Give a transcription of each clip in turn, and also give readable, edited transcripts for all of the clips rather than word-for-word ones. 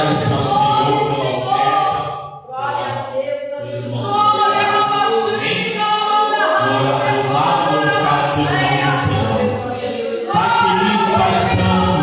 Agradecer ao Senhor pela oferta. Glória a Deus. Pelos irmãos que louvado, glorificado seja o nome do Senhor. Pai querido, Pai santo,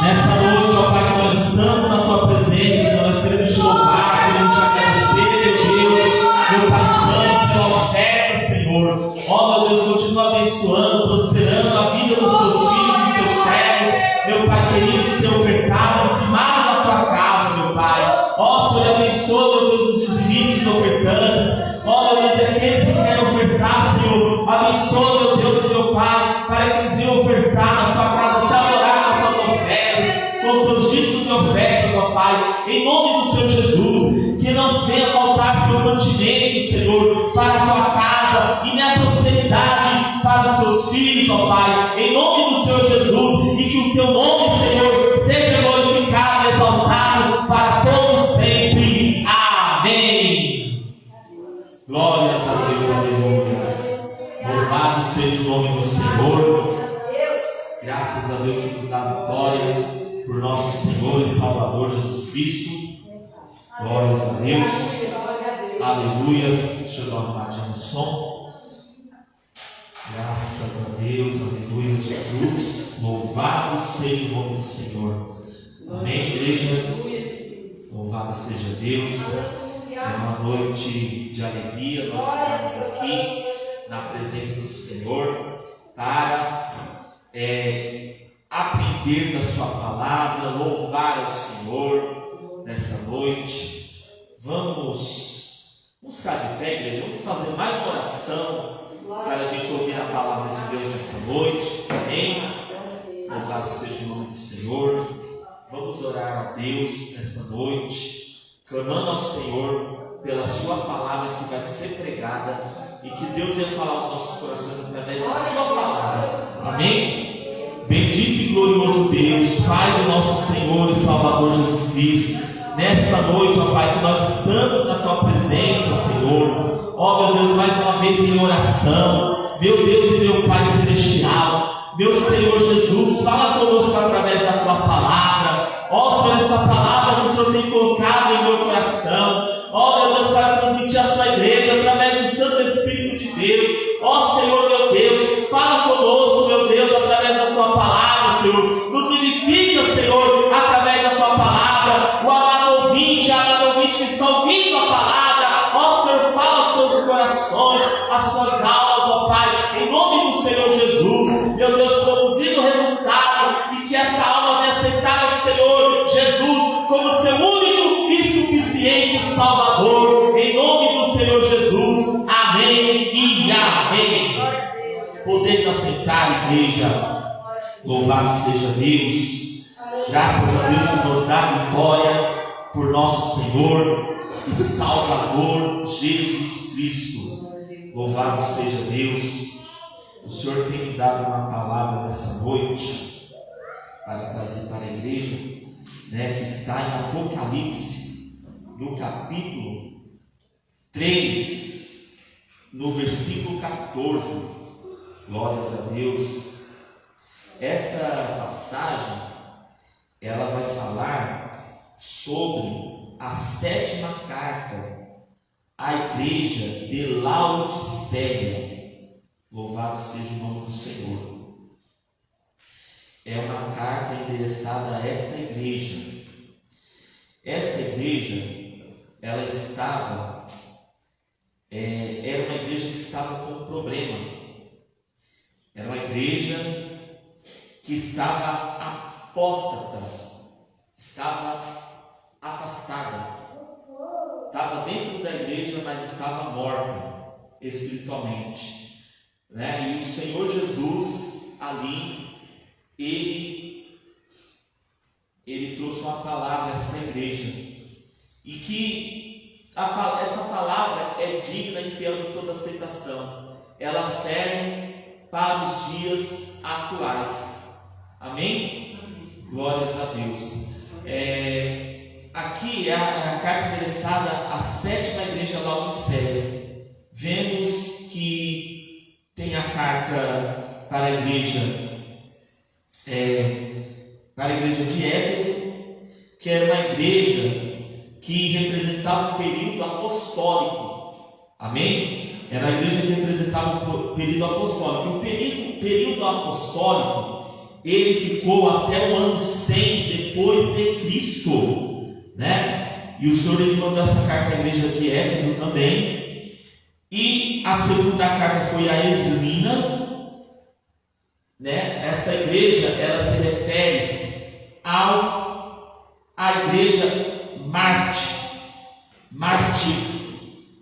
nessa noite, ó Pai, que nós estamos na Tua presença, Senhor, nós queremos te louvar, queremos te agradecer, meu Deus, meu Pai santo, pela oferta, Senhor. Ó, meu Deus, continua abençoando, prosperando a vida dos Teus filhos, dos Teus servos, meu Pai querido, que tem ofertado, dizimado na Tua casa, meu Pai. Ó, Senhor, abençoa, meu Deus, os dizimistas, os ofertantes. Ó, meu Deus, e aqueles que querem ofertar, Senhor, abençoa, meu Deus e meu Pai, para que eles venham ofertar na Tua casa, te adorar com as suas ofertas, com os Teus dízimos e ofertas, ó Pai, em nome do Senhor Jesus, que não venha faltar seu mantimento, Senhor, para a Tua casa, e nem a prosperidade para os Teus filhos, ó Pai, em nome do Senhor Jesus, e que o Teu nome, Senhor, seja glorificado, exaltado para todos sempre. Amém. Glórias a Deus, aleluias. Louvado seja o nome do Senhor. Graças a Deus que nos dá vitória por nosso Senhor e Salvador Jesus Cristo. Glórias a Deus. Aleluias. Deixa eu dar uma batida no som. Graças a Deus, aleluia, Jesus. Louvado seja o nome do Senhor. Amém, igreja. Louvado seja Deus. É uma noite de alegria. Nós estamos aqui na presença do Senhor para aprender da Sua palavra, louvar ao Senhor nessa noite. Vamos ficar de pé, igreja. Vamos fazer mais uma oração para a gente ouvir a palavra de Deus nessa noite. Amém? Louvado seja o nome do Senhor. Vamos orar a Deus nessa noite, clamando ao Senhor pela Sua palavra que vai ser pregada e que Deus venha falar aos nossos corações através da Sua palavra. Amém? Bendito e glorioso Deus, Pai do nosso Senhor e Salvador Jesus Cristo, nesta noite, ó Pai, que nós estamos na Tua presença, Senhor. Ó meu Deus, mais uma vez em oração, meu Deus e meu Pai celestial, meu Senhor Jesus, fala conosco através da Tua palavra. Ó Senhor, essa palavra que o Senhor tem colocado em meu coração, ó meu Deus, para transmitir à Tua igreja através do Santo Espírito de Deus. Ó Senhor, meu Deus, fala conosco, meu Deus, através da Tua palavra, Senhor. Nos vivifica, Senhor, através da Tua palavra. O amado ouvinte, a amada ouvinte que está ouvindo a palavra, ó Senhor, fala aos seus corações, às suas almas, ó Pai, em nome do Senhor Jesus, meu Deus, produzindo resultado, e que essa alma venha aceitar o Senhor Jesus como seu único e suficiente Salvador, em nome do Senhor Jesus. Amém e amém. Podeis aceitar, igreja. Louvado seja Deus. Graças a Deus que nos dá vitória por nosso Senhor e Salvador Jesus Cristo. Louvado seja Deus. O Senhor tem me dado uma palavra nessa noite para trazer para a igreja, que está em Apocalipse, no capítulo 3, no versículo 14. Glórias a Deus. Essa passagem, ela vai falar sobre a 7ª carta à igreja de Laodiceia. Louvado seja o nome do Senhor. É uma carta endereçada a esta igreja. Esta igreja, ela estava, era uma igreja que estava com um problema. Era uma igreja que estava apóstata, estava afastada, estava dentro da igreja, mas estava morta espiritualmente, E o Senhor Jesus ali, ele trouxe uma palavra a essa igreja, e que essa palavra é digna e fiel de toda aceitação. Ela serve para os dias atuais. Amém? Glórias a Deus. Aqui é a carta endereçada à 7ª igreja Laodiceia. Vemos que tem a carta para a igreja de Éfeso, que era uma igreja que representava o período apostólico. Amém? Era a igreja que representava o período apostólico. O período apostólico, ele ficou até o ano 100 depois de Cristo, né? E o Senhor ele mandou essa carta à igreja de Éfeso também. E a segunda carta foi a Esmirna, né? Essa igreja, ela se refere à igreja mártir,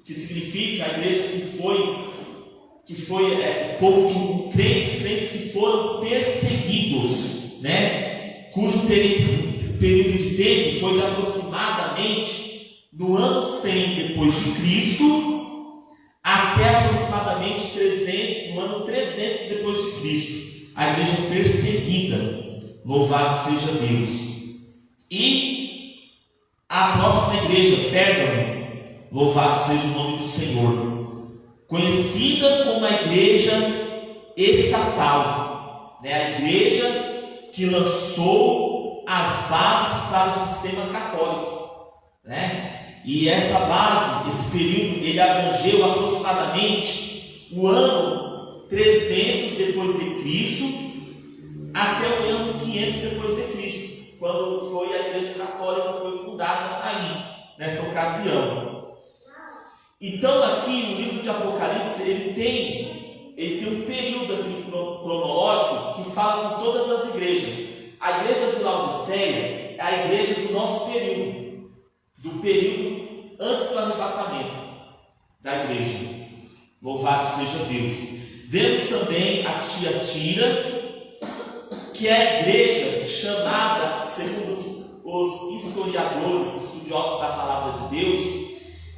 que significa a igreja que foi o povo crentes que foram perseguidos, né? Cujo período de tempo foi de aproximadamente no ano 100 depois de Cristo até aproximadamente no ano 300 depois de Cristo. A igreja perseguida, louvado seja Deus. E a próxima igreja, Pérgamo, louvado seja o nome do Senhor, conhecida como a igreja estatal, né? A igreja que lançou as bases para o sistema católico, né? E essa base, esse período, ele abrangeu aproximadamente o ano 300 depois de Cristo até o ano 500 depois de Cristo, quando foi a igreja católica foi fundada aí, nessa ocasião. Então aqui no livro de Apocalipse ele tem um período aqui cronológico que fala com todas as igrejas. A igreja de Laodiceia é a igreja do nosso período, do período antes do arrebatamento da igreja. Louvado seja Deus. Vemos também a Tiatira, que é a igreja chamada, segundo os historiadores, estudiosos da palavra de Deus,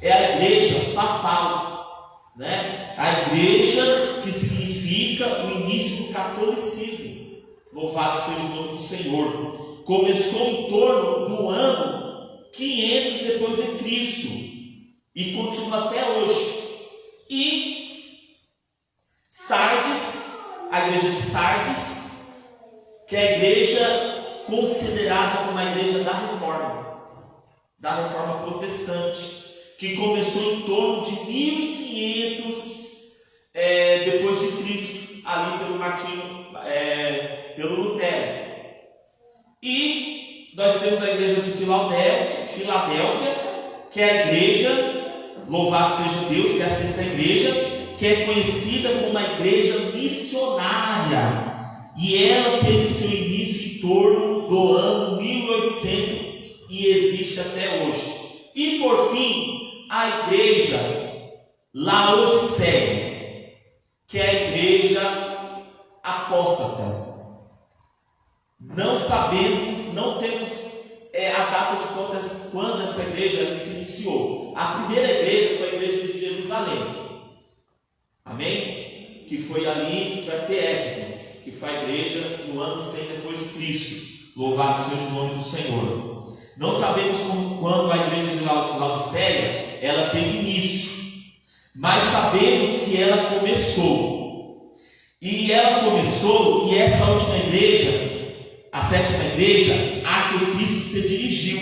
é a igreja papal, né? A igreja que significa o início do catolicismo. Louvado seja o nome do Senhor. Começou em torno do ano 500 depois de Cristo e continua até hoje. E Sardes, a igreja de Sardes, que é a igreja considerada como a igreja da reforma protestante, que começou em torno de 1500 depois de Cristo, ali pelo Lutero. E nós temos a igreja de Filadélfia, que é a igreja, louvado seja Deus, que é a sexta igreja, que é conhecida como a igreja missionária. E ela teve seu início em torno do ano 1800 e existe até hoje. E por fim, a igreja Laodiceia, que é a igreja apóstata. Não sabemos, não temos a data de quando essa igreja se iniciou. A primeira igreja foi a igreja de Jerusalém. Amém? Que foi até Éfeso, que foi a igreja no ano 100 depois de Cristo. Louvado seja o nome do Senhor. Não sabemos quando a igreja de Laodiceia ela teve início, mas sabemos que ela começou. E essa última igreja, a sétima igreja, a que Cristo se dirigiu.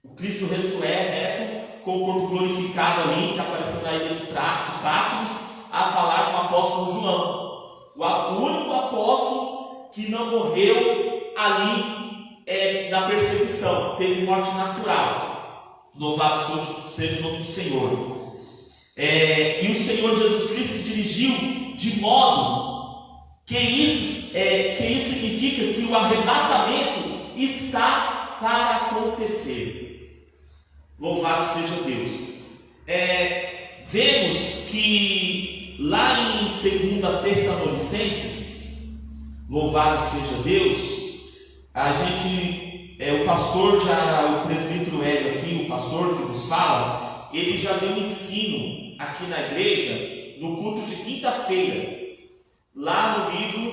O Cristo ressurreto, com o corpo glorificado ali, que apareceu na ilha de Patmos, a falar com o apóstolo João. O único apóstolo que não morreu ali na perseguição, teve morte natural. Louvado seja o nome do Senhor. E o Senhor Jesus Cristo se dirigiu de modo que isso significa que o arrebatamento está para acontecer. Louvado seja Deus. Vemos que lá em 2 Tessalonicenses, louvado seja Deus, o pastor, o presbítero Hélio aqui, o pastor que nos fala, ele já deu um ensino aqui na igreja, no culto de quinta-feira, lá no livro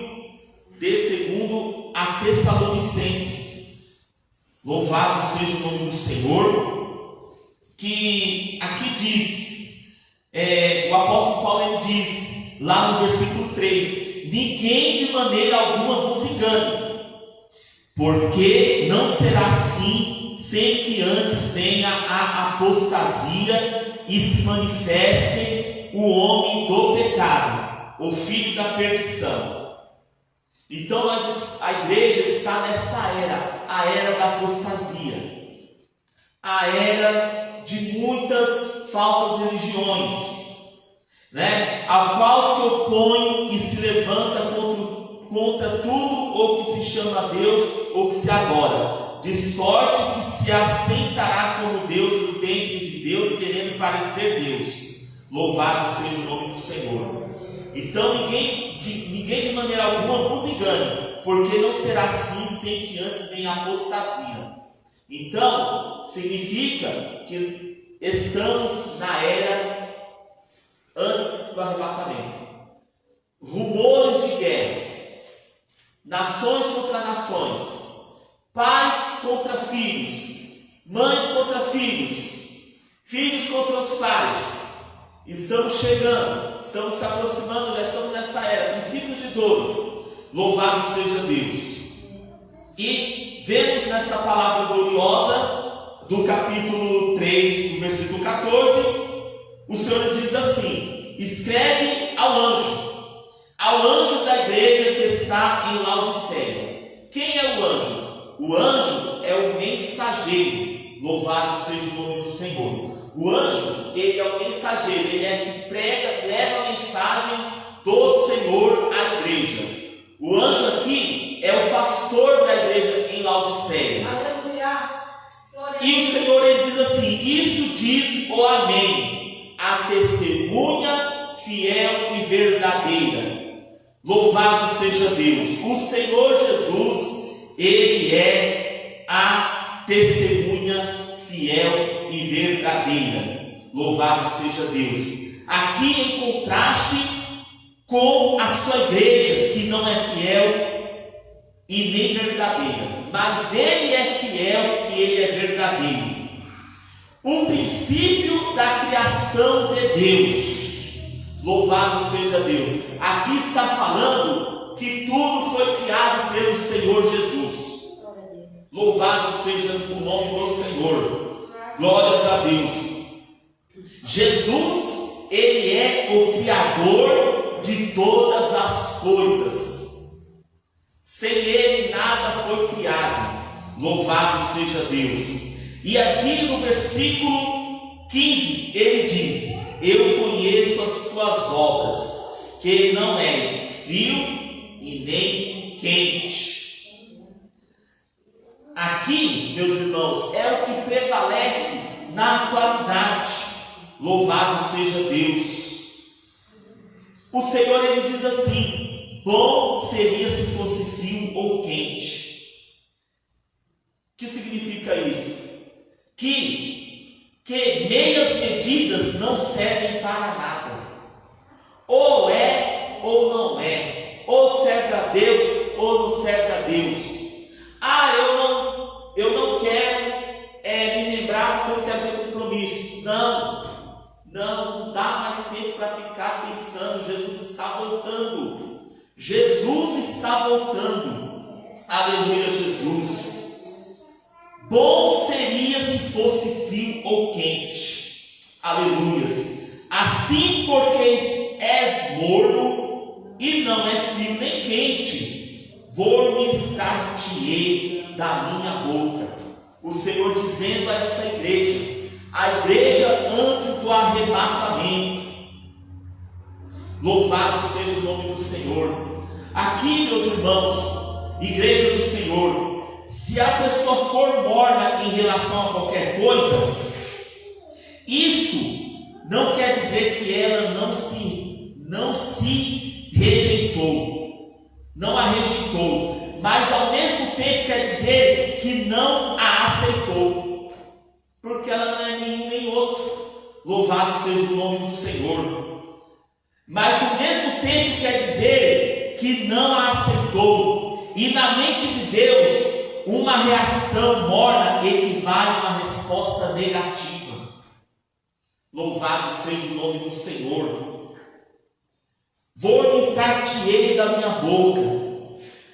de 2 Tessalonicenses. Louvado seja o nome do Senhor, que aqui diz, o apóstolo Paulo diz, lá no versículo 3, ninguém de maneira alguma vos engane, porque não será assim sem que antes venha a apostasia e se manifeste o homem do pecado, o filho da perdição. Então a igreja está nessa era, a era da apostasia, a era de muitas falsas religiões, a qual se opõe e se levanta contra tudo o que se chama Deus ou que se adora, de sorte que se assentará como Deus no templo de Deus, querendo parecer Deus. Louvado seja o nome do Senhor. Então ninguém de maneira alguma vos engane, porque não será assim sem que antes venha a apostasia. Então significa que estamos na era antes do arrebatamento. Rumores de guerras, nações contra nações, pais contra filhos, mães contra filhos, filhos contra os pais. Estamos chegando, estamos se aproximando, já estamos nessa era, princípios de dores. Louvado seja Deus. E vemos nessa palavra gloriosa do capítulo 3, do versículo 14, o Senhor diz assim: escreve ao anjo da igreja que está em Laodiceia. Quem é o anjo? O anjo é o mensageiro. Louvado seja o nome do Senhor. O anjo, ele é o mensageiro, ele é que prega, leva a mensagem do Senhor à igreja. O anjo aqui é o pastor da igreja em Laodiceia. Aleluia. E o Senhor, ele diz assim: isso diz o Amém, a testemunha fiel e verdadeira. Louvado seja Deus. O Senhor Jesus, ele é a testemunha fiel e verdadeira. Louvado seja Deus. Aqui em contraste com a sua igreja, que não é fiel e nem verdadeira, mas ele é fiel e ele é verdadeiro. O princípio da criação de Deus. Louvado seja Deus. Aqui está falando que tudo foi criado pelo Senhor Jesus. Louvado seja o nome do Senhor. Glórias a Deus. Jesus, ele é o Criador de todas as coisas. Sem ele nada foi criado. Louvado seja Deus. E aqui no versículo 15 ele diz: eu conheço as tuas obras, que não és frio e nem quente. Aqui, meus irmãos, é o que prevalece na atualidade. Louvado seja Deus. O Senhor, ele diz assim: bom seria se fosse frio ou quente. O que significa isso? Que meias medidas não servem para nada. Ou é ou não é. Ou serve a Deus ou não serve a Deus. Eu não quero me lembrar porque eu quero ter compromisso. Não dá mais tempo para ficar pensando. Jesus está voltando. Jesus está voltando. Aleluia, Jesus. Bom seria se fosse frio ou quente. Aleluias. Assim, porque és morno e não é frio nem quente, vomitar-te-ei da minha boca. O Senhor dizendo a essa igreja, a igreja antes do arrebatamento. Louvado seja o nome do Senhor. Aqui, meus irmãos, igreja do Senhor, se a pessoa for morna em relação a qualquer coisa, isso não quer dizer que ela não se rejeitou, não a rejeitou, mas ao mesmo tempo quer dizer que não a aceitou, porque ela não é nenhum nem outro. Louvado seja o nome do Senhor. Mas ao mesmo tempo quer dizer que não a aceitou, e na mente de Deus, uma reação morna equivale a uma resposta negativa. Louvado seja o nome do Senhor. Vomitar-te-ei da minha boca.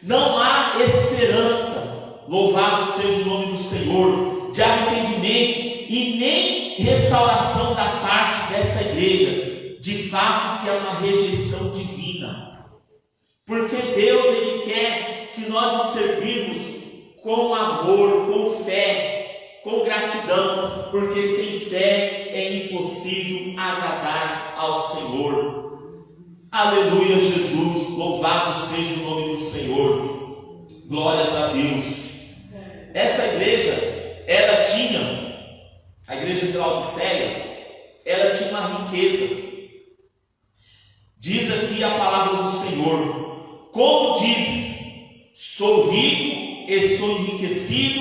Não há esperança louvado seja o nome do Senhor, de arrependimento e nem restauração da parte dessa igreja. De fato que é uma rejeição divina, porque Deus ele quer que nós o servirmos com amor, com fé, com gratidão, porque sem fé é impossível agradar ao Senhor. Aleluia, Jesus, louvado seja o nome do Senhor, glórias a Deus. Essa igreja, ela tinha, a igreja de Laodiceia, ela tinha uma riqueza. Diz aqui a palavra do Senhor: como dizes, sou rico, estou enriquecido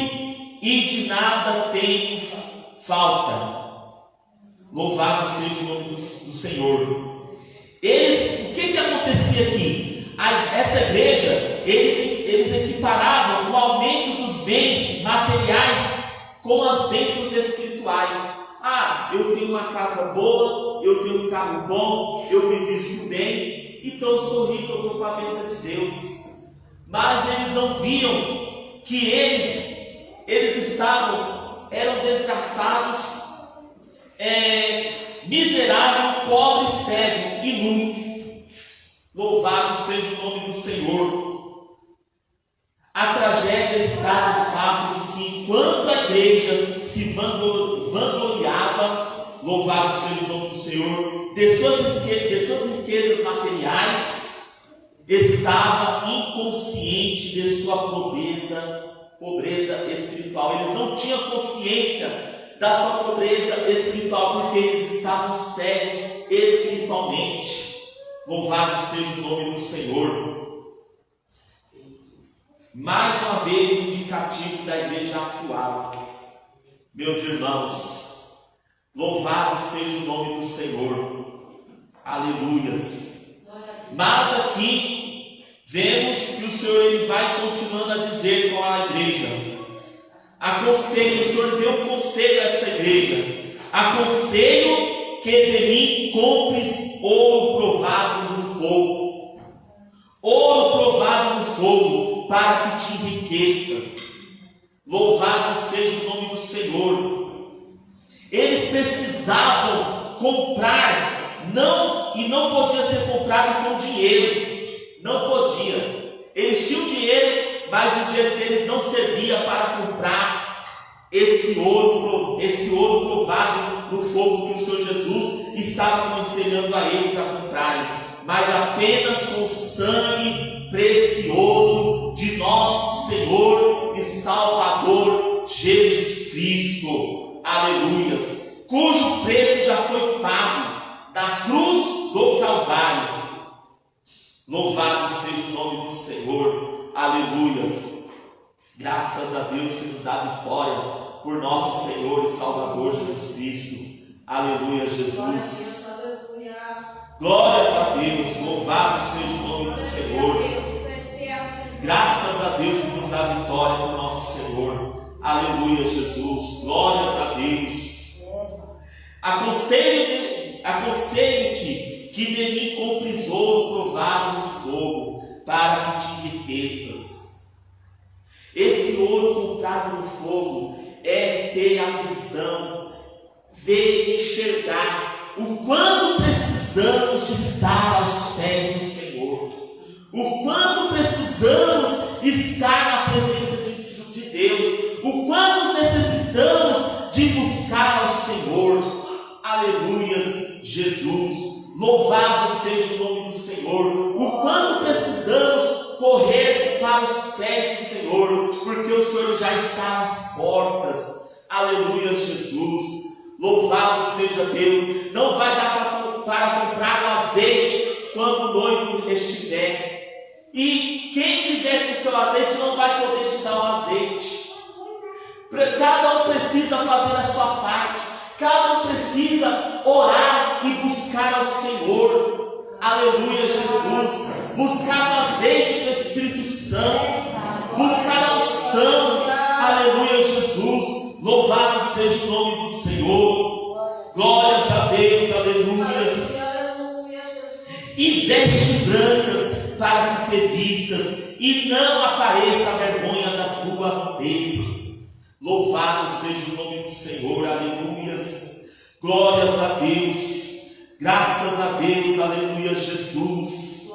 e de nada tenho falta. Louvado seja o nome do Senhor. O que acontecia aqui? Essa igreja, eles equiparavam o aumento dos bens materiais com as bênçãos espirituais. Eu tenho uma casa boa, eu tenho um carro bom, eu me visto bem, então eu sou rico, eu estou com a bênção de Deus. Mas eles não viam que eles eram desgraçados, miserável, pobre, cego e nu. Louvado seja o nome do Senhor. A tragédia está no fato de que enquanto a igreja se vangloriava, louvado seja o nome do Senhor, de suas riquezas materiais, estava inconsciente de sua pobreza espiritual. Eles não tinham consciência da sua pobreza espiritual, porque eles estavam cegos espiritualmente. Louvado seja o nome do Senhor. Mais uma vez um indicativo da igreja atual. Meus irmãos, louvado seja o nome do Senhor. Aleluias. Mas aqui vemos que o Senhor ele vai continuando a dizer com a igreja: aconselho, o Senhor deu um conselho a essa igreja: aconselho que de mim compres ouro provado no fogo, ouro provado no fogo, para que te enriqueça. Louvado seja o nome do Senhor. Eles precisavam comprar, não podia ser comprado com dinheiro, não podia. Eles tinham dinheiro, mas o dinheiro deles não servia para comprar esse ouro provado no fogo que o Senhor Jesus estava aconselhando a eles a comprarem, mas apenas com o sangue precioso de nosso Senhor e Salvador Jesus Cristo. Aleluias, cujo preço já foi pago na cruz do Calvário. Louvado seja o nome do Senhor. Aleluias, graças a Deus que nos dá vitória por nosso Senhor e Salvador Jesus Cristo. Aleluia, Jesus. Glórias a Deus, louvado seja o nome do Senhor. Graças a Deus que nos dá vitória por nosso Senhor. Aleluia, Jesus. Glórias a Deus. Aconselho-te que de mim compres ouro provado no fogo, para que te enriqueças. Esse ouro comprado no fogo é ter a visão, ver e enxergar o quanto precisamos de estar aos pés do Senhor, o quanto precisamos estar na presença de Deus, o quanto necessitamos de buscar ao Senhor. Aleluias, Jesus, louvado seja o nome do Senhor. O quanto precisamos correr para os pés do Senhor, porque o Senhor já está às portas. Aleluia, Jesus, louvado seja Deus. Não vai dar para comprar o azeite quando o noivo estiver, e quem tiver com o seu azeite não vai poder te dar o azeite. Cada um precisa fazer a sua parte, cada um precisa orar e buscar ao Senhor. Aleluia, Jesus, buscar o azeite do Espírito Santo, buscar a unção. Aleluia, Jesus, louvado seja o nome do Senhor. Glórias a Deus, aleluias. E vestes brancas para que te vistas e não apareça a vergonha da tua vez. Louvado seja o nome do Senhor, aleluias, glórias a Deus, graças a Deus, aleluia, Jesus,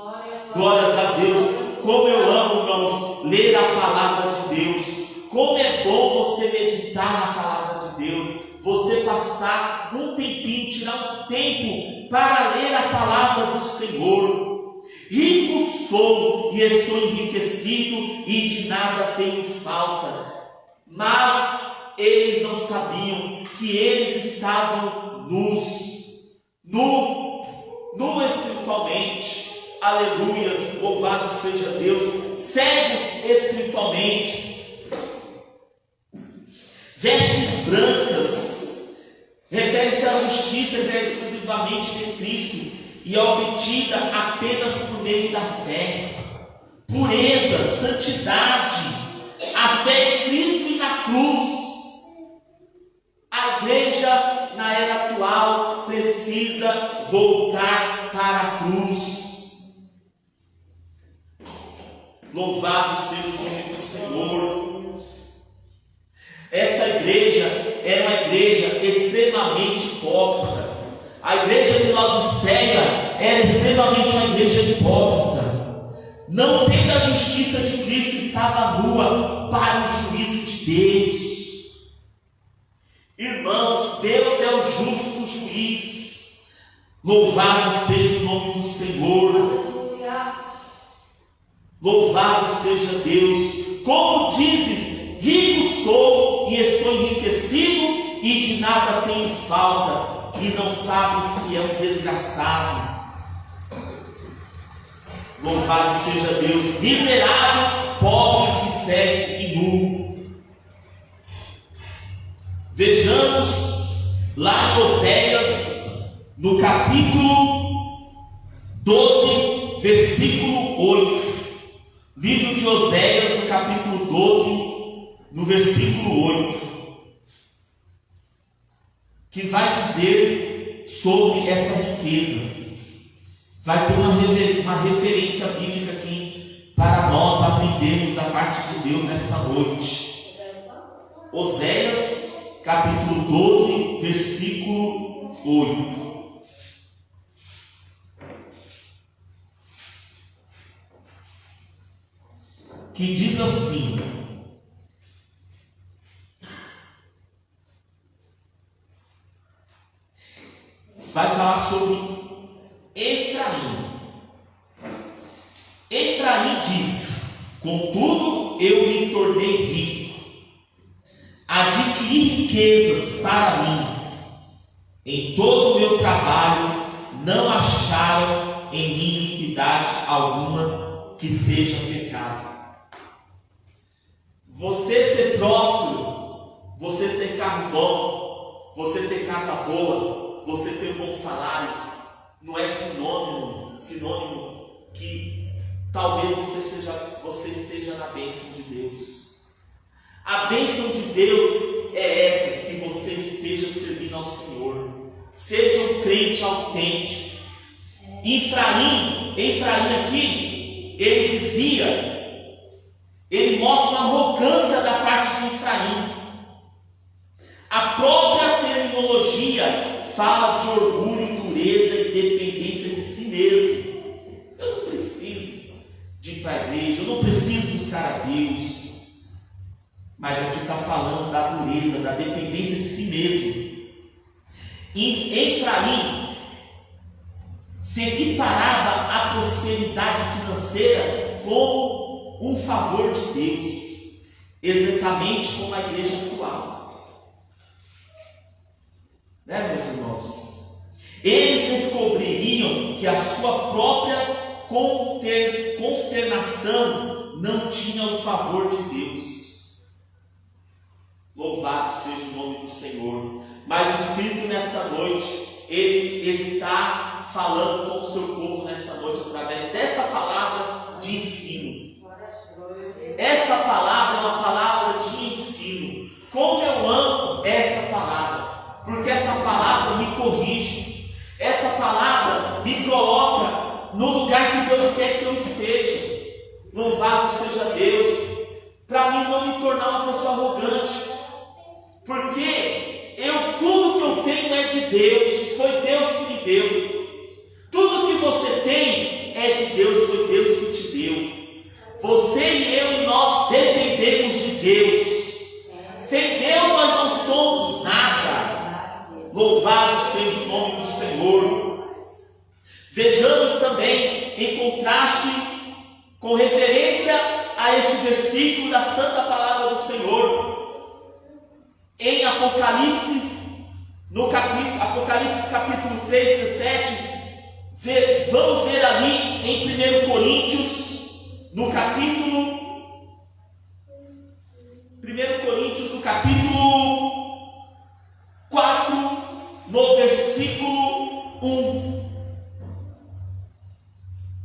glórias a Deus. Como eu amo, irmãos, ler a palavra de Deus. Como é bom você meditar na palavra de Deus, você passar um tempinho, tirar um tempo para ler a palavra do Senhor. Rico sou e estou enriquecido e de nada tenho falta. Mas eles não sabiam que eles estavam nus espiritualmente. Aleluias, louvado seja Deus. Cegos espiritualmente, vestes brancas, refere-se à justiça que é exclusivamente de Cristo e é obtida apenas por meio da fé. Pureza, santidade, a fé em Cristo e na cruz. A igreja na era atual precisa voltar para a cruz. Louvado seja o nome do Senhor. Essa igreja era uma igreja extremamente hipócrita. A igreja de Laodiceia era extremamente uma igreja hipócrita. Não tendo a justiça de Cristo, estava nua para o juízo de Deus. Irmãos, Deus é o justo juiz. Louvado seja o nome do Senhor. Louvado seja Deus. Como dizes, rico sou e estou enriquecido e de nada tenho falta, e não sabes que é um desgraçado. Louvado seja Deus. Miserável, pobre e cego e nu. Vejamos lá em Oséias, no capítulo 12, versículo 8. Livro de Oséias, no capítulo 12, no versículo 8, que vai dizer sobre essa riqueza. Vai ter uma referência bíblica aqui para nós aprendermos da parte de Deus nesta noite. Oséias, capítulo 12, versículo 8. Que diz assim: vai falar sobre Efraim. Efraim diz: contudo eu me tornei rico, adquiri riquezas para mim. Em todo o meu trabalho não acharam em mim iniquidade alguma que seja pecado. Você ser próspero, você ter carro bom, você ter casa boa, você ter um bom salário, não é sinônimo que talvez você esteja na bênção de Deus. A bênção de Deus é essa, que você esteja servindo ao Senhor, seja um crente autêntico. Efraim aqui, ele mostra uma arrogância da parte de Efraim. A própria terminologia fala de orgulho, dureza e dependência de si mesmo. Eu não preciso de ir para a igreja, eu não preciso buscar a Deus. Mas aqui está falando da dureza, da dependência de si mesmo. E Efraim se equiparava à prosperidade financeira com um favor de Deus, exatamente como a igreja atual, né, meus irmãos? Eles descobririam que a sua própria consternação não tinha o favor de Deus. Louvado seja o nome do Senhor. Mas o Espírito nessa noite, ele está falando com o seu povo nessa noite através dessa palavra de ensino. Essa palavra é uma palavra de ensino. Como eu amo essa palavra, porque essa palavra me corrige, essa palavra me coloca no lugar que Deus quer que eu esteja. Louvado seja Deus. para mim não me tornar uma pessoa arrogante, porque tudo que eu tenho é de Deus, foi Deus que me deu. Tudo que você tem é de Deus, foi Deus que te deu. Você e eu, nós dependemos de Deus. Sem Deus nós não somos nada. Louvado seja o nome do Senhor. Vejamos também, em contraste, com referência a este versículo da Santa Palavra do Senhor, em Apocalipse, Apocalipse capítulo 3, 17, vamos ver ali em 1 Coríntios, no capítulo 4, no versículo 1.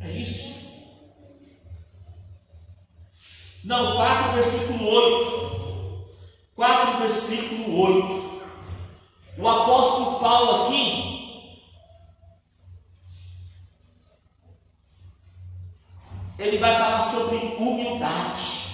É isso? Não, 4, versículo 8. 4, versículo 8. O apóstolo Paulo aqui, ele vai falar sobre humildade.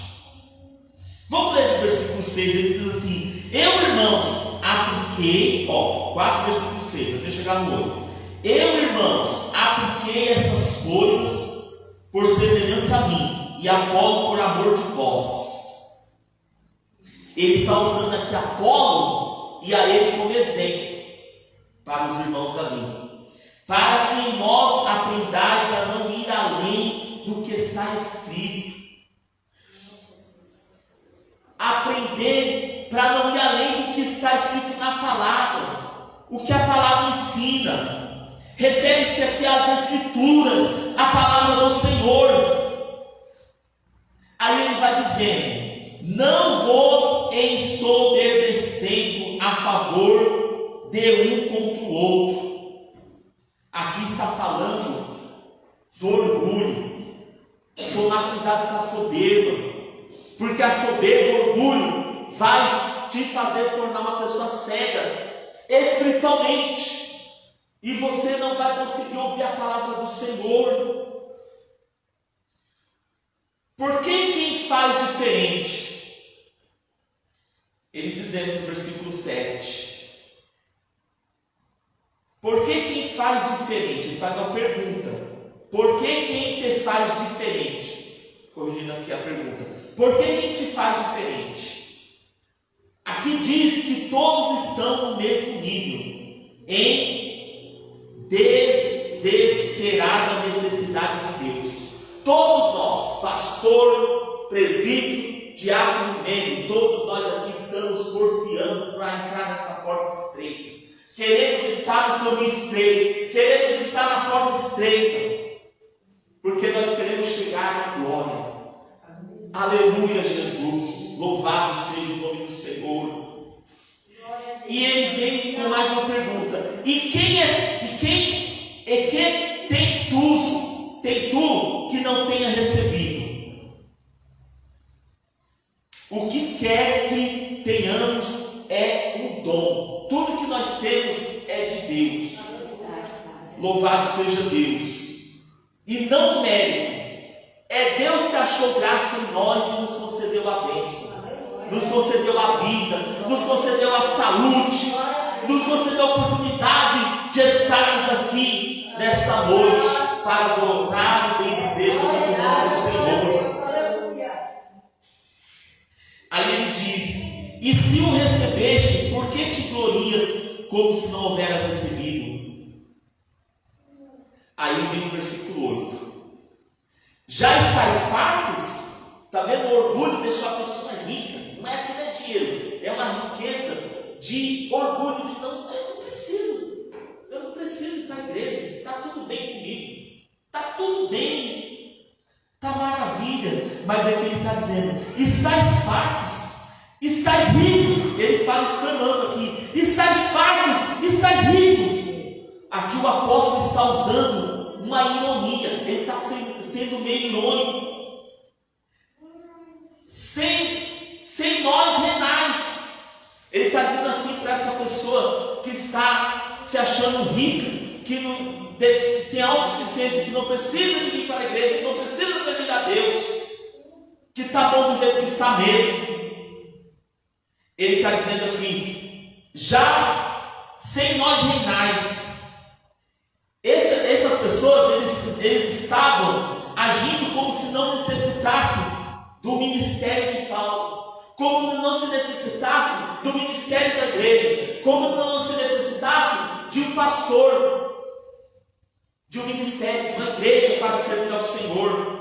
Vamos ler do versículo 6, ele diz assim: eu, irmãos, apliquei, 4, versículo 6, até chegar no 8. Eu, irmãos, apliquei essas coisas por semelhança a mim, e Apolo por amor de vós. Ele está usando aqui Apolo e a ele como exemplo para os irmãos ali, para que nós aprendais a não ir além do que está escrito. Aprender para não ir além do que está escrito na palavra, o que a palavra ensina. Refere-se aqui às Escrituras, a palavra do Senhor. Aí ele vai dizendo: não vos ensoberbecendo a favor de um contra o outro. Aqui está falando do orgulho. Tomar cuidado com a soberba, porque a soberba, o orgulho, vai te fazer tornar uma pessoa cega espiritualmente, e você não vai conseguir ouvir a palavra do Senhor. Porque quem faz diferente? Ele dizendo no versículo 7. Por que quem faz diferente? Ele faz uma pergunta. Por que quem te faz diferente? Corrigindo aqui a pergunta. Por que quem te faz diferente? Aqui diz que todos estão no mesmo nível, em desesperada necessidade de Deus. Todos nós, pastor, presbítero, diácono, membro, todos nós aqui estamos porfiando para entrar nessa porta estreita. Queremos estar no caminho estreito, queremos estar na porta estreita, porque nós queremos chegar à glória. Aleluia, Jesus, louvado seja o nome do Senhor. E ele vem com mais uma pergunta: e quem tem tu que não tenha recebido? O que quer que tenhamos é um dom. Tudo que nós temos é de Deus. Louvado seja Deus. E não mérito. É Deus que achou graça em nós e nos concedeu a bênção, nos concedeu a vida, nos concedeu a saúde, nos concedeu a oportunidade de estarmos aqui nesta noite para adorar e bendizer o Santo nome do Senhor. Aí ele diz: e se o recebeste, por que te glorias como se não houveras recebido? Aí vem o versículo 8. Já estáis fartos? Está vendo? O orgulho deixou a pessoa rica. Não é aquilo, é dinheiro, é uma riqueza de orgulho, de não, eu não preciso ir para a igreja, está tudo bem comigo, está tudo bem, está maravilha. Mas é que ele está dizendo: estáis fartos, estáis ricos. Ele fala exclamando aqui: estáis fartos, estáis ricos. Aqui o apóstolo está usando uma ironia, ele está sendo meio irônico. Sem nós renais. Ele está dizendo assim para essa pessoa que está se achando rica, que tem autossuficiência, que não precisa de vir para a igreja, que não precisa servir a Deus, que está bom do jeito que está mesmo. Ele está dizendo aqui, já sem nós reinais, essas pessoas, eles estavam agindo como se não necessitassem do ministério de Paulo, como não se necessitasse do ministério da igreja, como não se necessitasse de um pastor, de um ministério, de uma igreja para servir ao Senhor.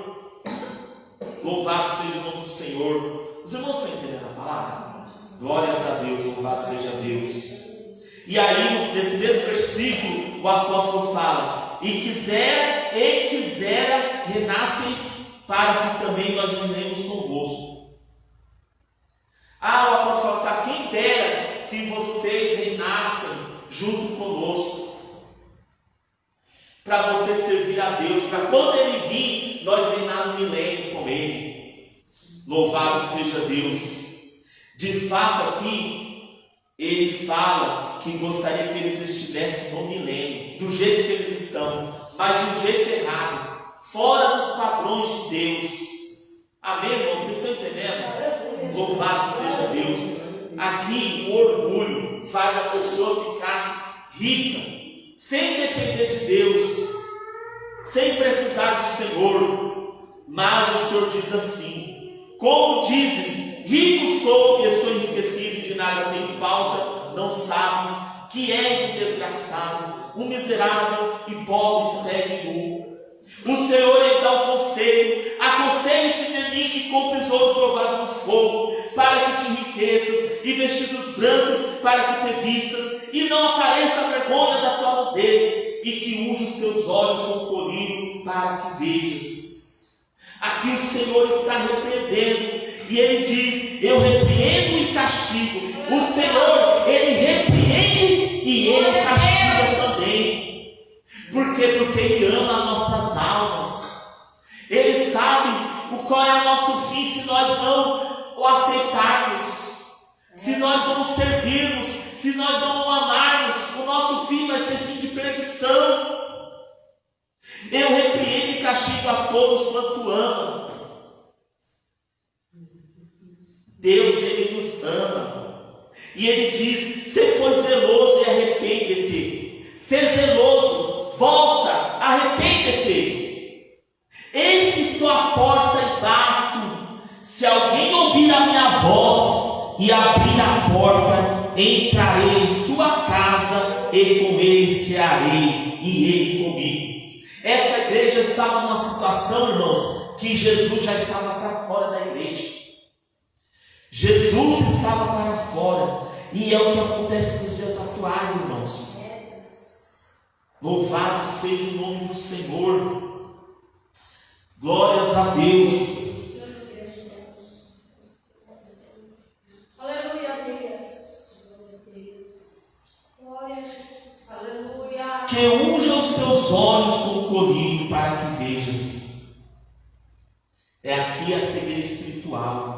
Louvado seja o nome do Senhor. Os irmãos estão entendendo a palavra? Glórias a Deus, louvado seja Deus. E aí, nesse mesmo versículo, o apóstolo fala: e quisera, renasceis, para que também nós reinemos convosco. O apóstolo fala assim: quem dera que vocês reinassem junto conosco, para você servir a Deus, para quando Ele vir, nós reinar no milênio com Ele. Louvado seja Deus. De fato aqui, ele fala que gostaria que eles estivessem no milênio, do jeito que eles estão, mas de um jeito errado, fora dos padrões de Deus. Amém, irmão? Vocês estão entendendo? Louvado seja Deus. Aqui o orgulho faz a pessoa ficar rica, sem depender de Deus, sem precisar do Senhor. Mas o Senhor diz assim: como dizes, rico sou e estou enriquecido e de nada tenho falta, não sabes que és um desgraçado, um miserável e pobre segue nu. O Senhor lhe dá um conselho: aconselho-te de mim que compres ouro provado no fogo, para que te enriqueças, e vestidos brancos para que te vistas, e não apareça a vergonha da tua nudez, e que unja os teus olhos com colírio para que vejas. Aqui o Senhor está repreendendo, e Ele diz: eu repreendo e castigo. O Senhor, Ele repreende e Ele castiga também. Por quê? Porque Ele ama nossas almas. Ele sabe qual é o nosso fim se nós não o aceitarmos, se nós não o servirmos, se nós não o amarmos. O nosso fim vai ser fim de perdição. Eu repreendo e castigo a todos quanto ama. Deus, Ele nos ama. E Ele diz: ser pois zeloso e arrepende-te. Ser zeloso, volta, arrepende-te. Eis que estou à porta e bato. Se alguém ouvir a minha voz e abrir a porta, entrarei em sua casa e com ele cearei e ele comigo. Essa igreja estava numa situação, irmãos, que Jesus já estava para fora da igreja. Jesus estava para fora, e é o que acontece nos dias atuais, irmãos. Louvado seja o nome do Senhor. Glórias a Deus. Aleluia, Deus. Glória a Jesus. Aleluia. Que unja os teus olhos com o colírio para que vejas. É aqui a cegueira espiritual.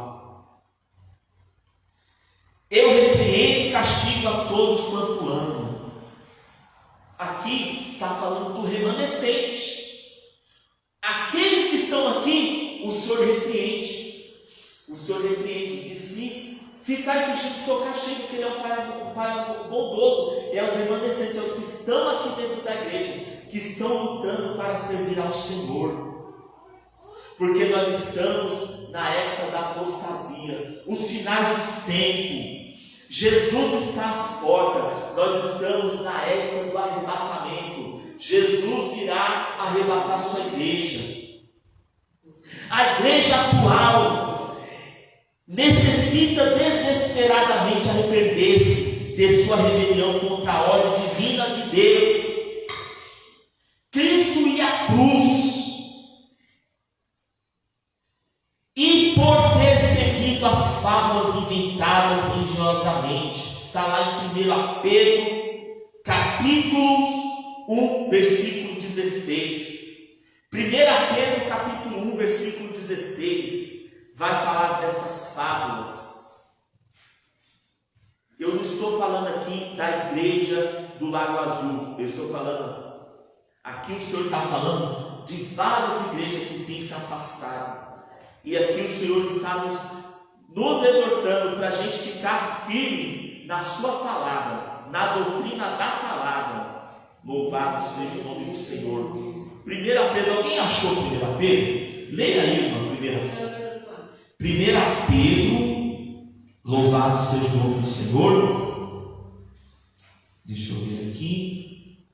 Eu repreendo e castigo a todos quanto amo. Aqui está falando do remanescente. Aqueles que estão aqui, o Senhor repreende. O Senhor repreende. E se ficar exigindo o seu castigo, que Ele é um pai bondoso, é os remanescentes, é os que estão aqui dentro da igreja, que estão lutando para servir ao Senhor. Porque nós estamos na época da apostasia, os finais dos tempos. Jesus está às portas. Nós estamos na época do arrebatamento. Jesus virá arrebatar sua igreja. A igreja atual necessita desesperadamente arrepender-se de sua rebelião contra a ordem divina de Deus. Cristo ia à cruz, e por ter seguido as fábulas inventadas engenhosamente, está lá em 1 Pedro, capítulo 1, versículo 16. 1 Pedro, capítulo 1, versículo 16, vai falar dessas fábulas. Eu não estou falando aqui da igreja do Lago Azul, eu estou falando, aqui o Senhor está falando de várias igrejas que têm se afastado. E aqui o Senhor está nos exortando para a gente ficar firme na sua palavra, na doutrina da palavra. Louvado seja o nome do Senhor. 1 Pedro, alguém achou 1 Pedro? Leia aí, irmão, 1 Pedro, louvado seja o nome do Senhor. Deixa eu ver aqui.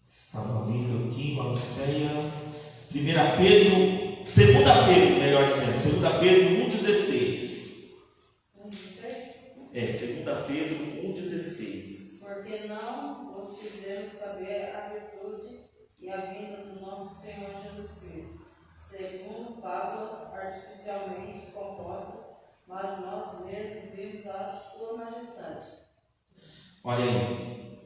Estava lendo aqui, Laodiceia. 1 Pedro, 2 Pedro, melhor dizendo, 2 Pedro 1,16. 2 Pedro 1,16. Porque não vos fizemos saber a virtude e a vinda do nosso Senhor Jesus Cristo, segundo fábulas artificialmente compostas, mas nós mesmos vimos a sua majestade. Olha aí.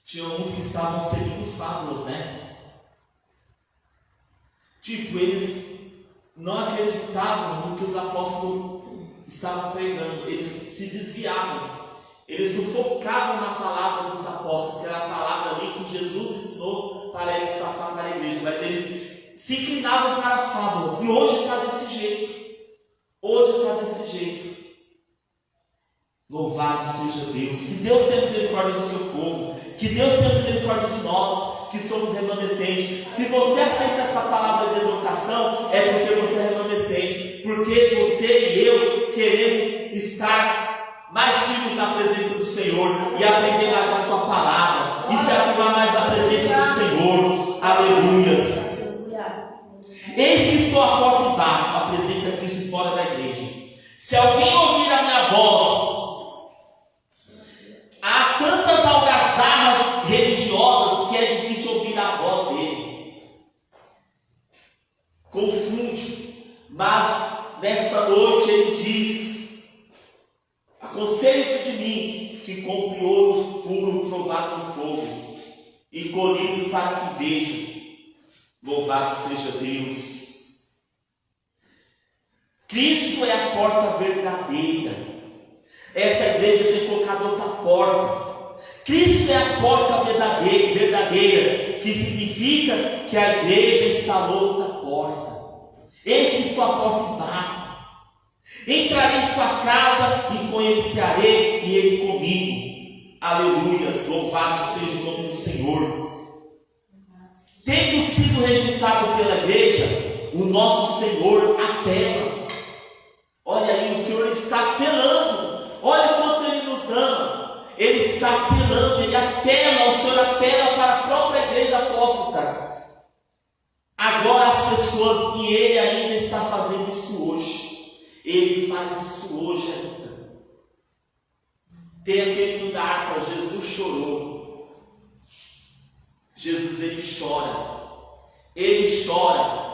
Tinha uns que estavam seguindo fábulas, né? Tipo, eles não acreditavam no que os apóstolos estavam pregando, eles se desviavam, eles não focavam na palavra dos apóstolos, que era a palavra ali que Jesus ensinou para eles passar para a igreja, mas eles se inclinavam para as fábulas, e hoje está desse jeito, Louvado seja Deus, que Deus tenha misericórdia do seu povo, que Deus tenha misericórdia de nós, que somos remanescentes. Se você aceita essa palavra de exortação, é porque você é remanescente, porque você e eu queremos estar mais firmes na presença do Senhor e aprender mais a sua palavra e se afirmar mais na presença do Senhor. Aleluias. Eis que estou à porta e bato, apresenta Cristo fora da igreja. Se alguém ouvir a minha voz, há tantas algazarras religiosas que é difícil ouvir a voz dele. Confunde, mas nesta noite ele diz: aconselhe-te de mim, que compre ouro puro provado no fogo, e colhidos para que vejam. Louvado seja Deus. Cristo é a porta verdadeira. Essa igreja tinha colocado outra porta. Cristo é a porta verdadeira, que significa que a igreja instalou outra porta. Eis que estou à porta e bato. Entrarei em sua casa e conhecerei e ele comigo. Aleluias, louvado seja o nome do Senhor. Tendo sido rejeitado pela igreja, o nosso Senhor apela. Olha aí, o Senhor está apelando. Olha quanto Ele nos ama. Ele está apelando, Ele apela, o Senhor apela para a própria igreja apóstata. Agora as pessoas, e Ele ainda está fazendo isso hoje. Ele faz isso hoje ainda. Tem aquele lugar para Jesus chorou. Jesus, Ele chora.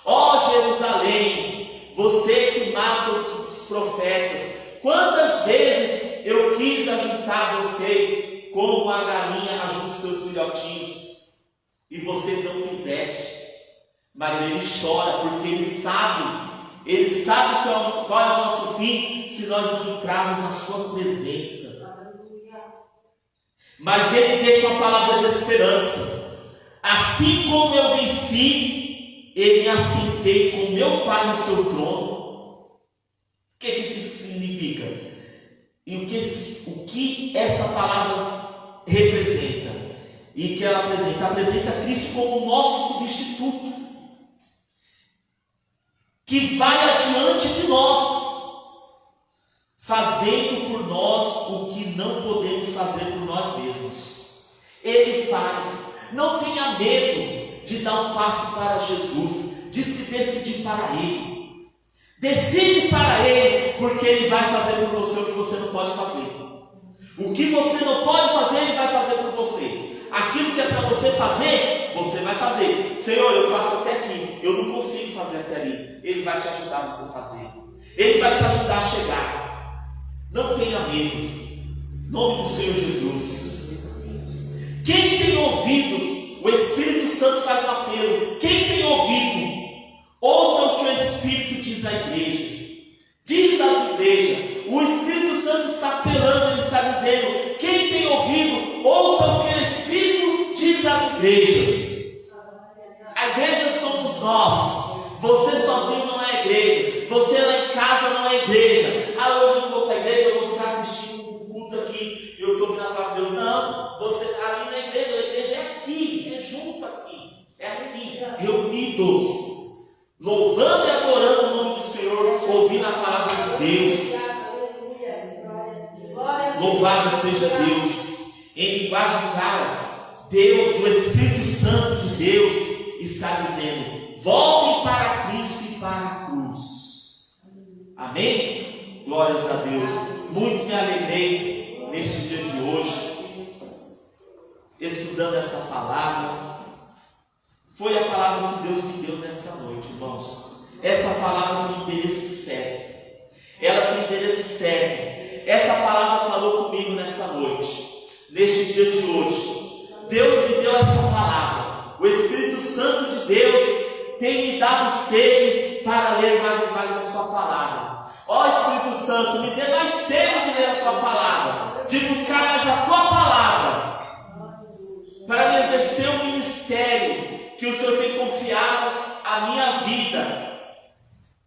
Ó Jerusalém, você que mata os profetas, quantas vezes eu quis ajuntar vocês como a galinha ajunta os seus filhotinhos, e vocês não quiseste. Mas ele chora porque ele sabe qual é o nosso fim se nós não entrarmos na sua presença. Mas ele deixa uma palavra de esperança. Assim como eu venci, ele me assentei com meu Pai no seu trono. O que isso significa? E o que essa palavra representa? E que ela apresenta Cristo como nosso substituto, que vai adiante de nós, fazendo por nós o que não podemos fazer por nós mesmos. Ele faz. Não tenha medo de dar um passo para Jesus, de se decidir para Ele. Decide para Ele, porque Ele vai fazer por você o que você não pode fazer. O que você não pode fazer, Ele vai fazer por você. Aquilo que é para você fazer, você vai fazer. Senhor, eu faço até aqui, eu não consigo fazer até ali. Ele vai te ajudar a você fazer. Ele vai te ajudar a chegar. Não tenha medo. Em nome do Senhor Jesus. Quem tem ouvidos, o Espírito Santo faz um apelo. Quem tem ouvido, ouça o que o Espírito diz à igreja. Diz às igrejas. O Espírito Santo está apelando, ele está dizendo: quem tem ouvido, ouça o que o Espírito diz às igrejas. A igreja Louvado seja Deus. Em linguagem clara, Deus, o Espírito Santo de Deus, está dizendo: voltem para Cristo e para a cruz. Amém? Glórias a Deus. Muito me alegrei neste dia de hoje, estudando essa palavra. Foi a palavra que Deus me deu nesta noite, irmãos. Essa palavra tem endereço certo. Ela tem endereço certo. Essa palavra falou comigo nessa noite, neste dia de hoje. Deus me deu essa palavra. O Espírito Santo de Deus tem me dado sede para ler mais a sua palavra. Ó Espírito Santo, me dê mais sede de ler a tua palavra, de buscar mais a tua palavra, para me exercer um ministério que o Senhor tem confiado à minha vida,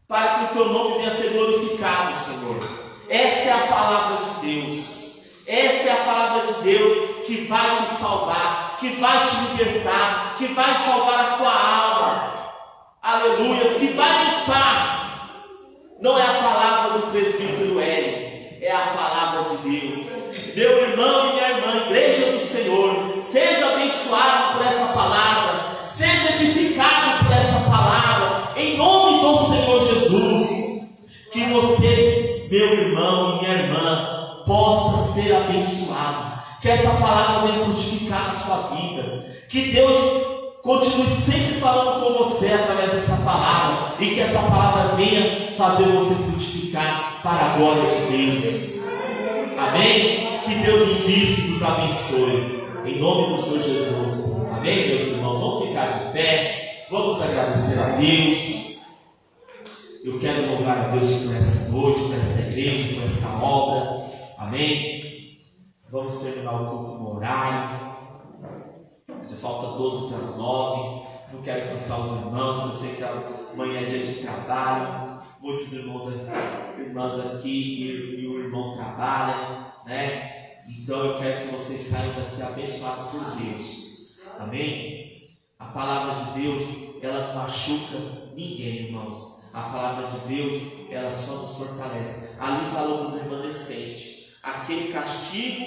para que o teu nome venha a ser glorificado, Senhor. Esta é a palavra de Deus. Esta é a palavra de Deus que vai te salvar, que vai te libertar, que vai salvar a tua alma. Aleluias, que vai limpar. Não é a palavra do presbítero Hélio, é a palavra de Deus. Meu irmão e minha irmã, igreja do Senhor, seja abençoado por essa palavra, seja edificado por essa palavra, em nome do Senhor Jesus. Que você, meu irmão e minha irmã, possa ser abençoado, que essa palavra venha frutificar na sua vida, que Deus continue sempre falando com você através dessa palavra, e que essa palavra venha fazer você frutificar para a glória de Deus. Amém? Que Deus em Cristo nos abençoe, em nome do Senhor Jesus. Amém, meus irmãos? Vamos ficar de pé, vamos agradecer a Deus. Eu quero louvar a Deus por esta noite, por esta igreja, por esta obra. Amém? Vamos terminar o culto no horário. Já falta 12 para as 9. Não quero cansar os irmãos. Eu sei que amanhã é dia de trabalho. Muitos irmãs aqui e o irmão trabalham, né? Então eu quero que vocês saiam daqui abençoados por Deus. Amém? A palavra de Deus, ela não machuca ninguém, irmãos. A palavra de Deus, ela só nos fortalece. Ali falou dos remanescentes. Aquele castigo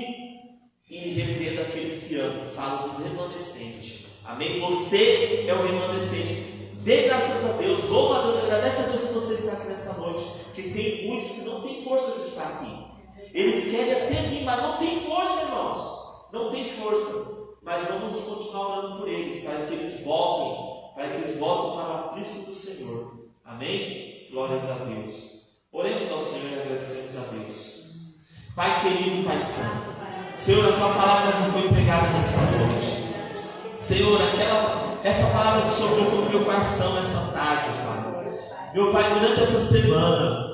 e repreenda aqueles que amam. Fala dos remanescentes. Amém? Você é o remanescente. Dê graças a Deus. Louva a Deus. Agradece a Deus que você está aqui nessa noite. Que tem muitos que não têm força de estar aqui. Eles querem até vir, mas não tem força, irmãos. Não tem força. Mas vamos continuar orando por eles, para que eles voltem. Para que eles voltem para o aprisco do Senhor. Amém? Glórias a Deus. Oremos ao Senhor e agradecemos a Deus. Pai querido, Pai santo, Senhor, a tua palavra já foi pregada nesta noite. Senhor, essa palavra que o Senhor colocou no meu coração nessa tarde, Pai. Meu Pai, durante essa semana,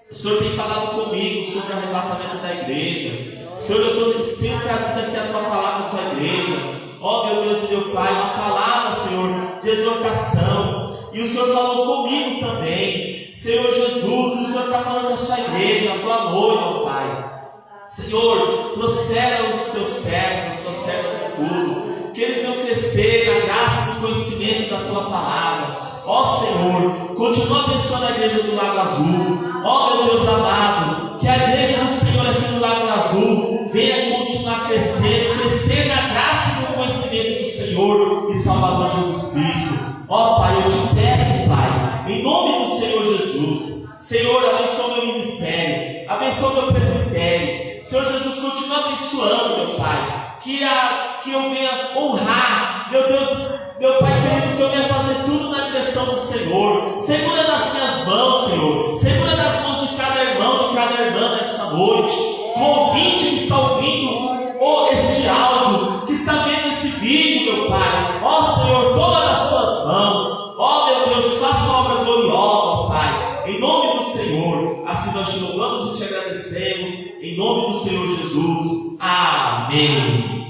o Senhor tem falado comigo sobre o arrebatamento da igreja. Senhor, eu tenho trazido aqui a tua palavra, a tua igreja. Ó meu Deus e meu Pai, uma palavra, Senhor, de exortação. E o Senhor falou comigo também, Senhor Jesus, o Senhor está falando com a sua igreja, a tua noiva, ó Pai. Senhor, prospera os teus servos, as tuas servas em tudo, que eles venham crescer na graça e no conhecimento da tua palavra. Ó Senhor, continua abençoando a igreja do Lago Azul. Ó meu Deus amado, que a igreja do Senhor aqui no Lago Azul venha continuar crescendo, crescer na graça e no conhecimento do Senhor e Salvador Jesus Cristo. Ó Pai, eu te peço, Pai, em nome do Senhor Jesus, Senhor, abençoa meu ministério, abençoa meu presbitério. Senhor Jesus, continua abençoando, meu Pai, que eu venha honrar, meu Deus, meu Pai querido, que eu venha fazer tudo na direção do Senhor. Segura nas minhas mãos, Senhor, segura nas mãos de cada irmão, de cada irmã nesta noite, o ouvinte que está ouvindo este áudio, que está vendo esse vídeo, meu Pai. Ó Senhor, toma nas tuas mãos. Ó meu Deus, faça uma obra gloriosa, ó Pai, em nome do Senhor. Assim nós te louvamos e te agradecemos, em nome do Senhor Jesus. Amém.